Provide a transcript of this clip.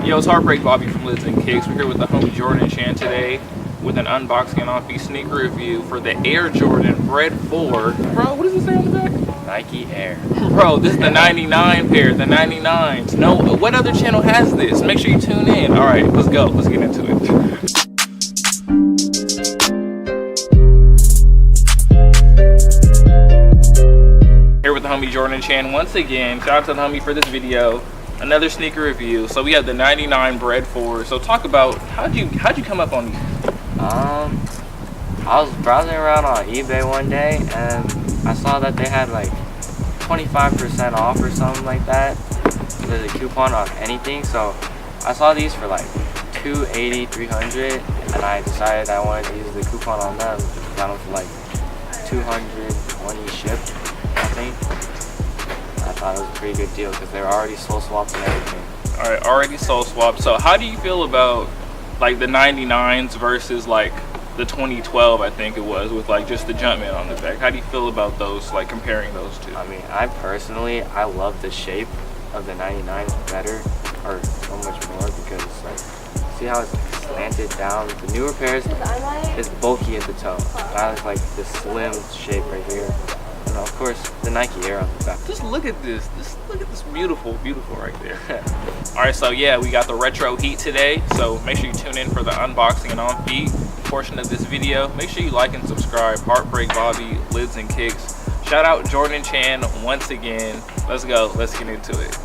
Yo, it's Heartbreak Bobby from Lids and Kicks. We're here with the homie Jordan Chan today with an unboxing and on-feet sneaker review for the Air Jordan Bred 4. Bro, what does it say on the back? Nike Air. Bro, this is the 99 pair, the 99s. No, what other channel has this? Make sure you tune in. All right, let's go. Let's get into it. Here with the homie Jordan Chan once again. Shout out to the homie for this video. Another sneaker review. So we have the 99 Bred 4. So talk about how'd you come up on these? I was browsing around on eBay one day and I saw that they had like 25% off or something like that. There's a coupon on anything, so I saw these for like $280, $300, and I decided I wanted to use the coupon on them. Got them for like $220 shipped, I think. I thought it was a pretty good deal because they're already soul swapped and everything. All right, already soul swapped. So how do you feel about like the 99s versus like the 2012, I think it was, with like just the Jumpman on the back? How do you feel about those, like comparing those two? I mean, I love the shape of the 99s better, or so much more, because like, see how it's like slanted down? The newer pairs is bulky at the toe. I like the slim shape right here. And of course, the Nike Air on the back. Just look at this. Just look at this beautiful right there. All right, so yeah, we got the retro heat today. So make sure you tune in for the unboxing and on feet portion of this video. Make sure you like and subscribe. Heartbreak Bobby, Lids and Kicks. Shout out Jordan Chan once again. Let's go. Let's get into it.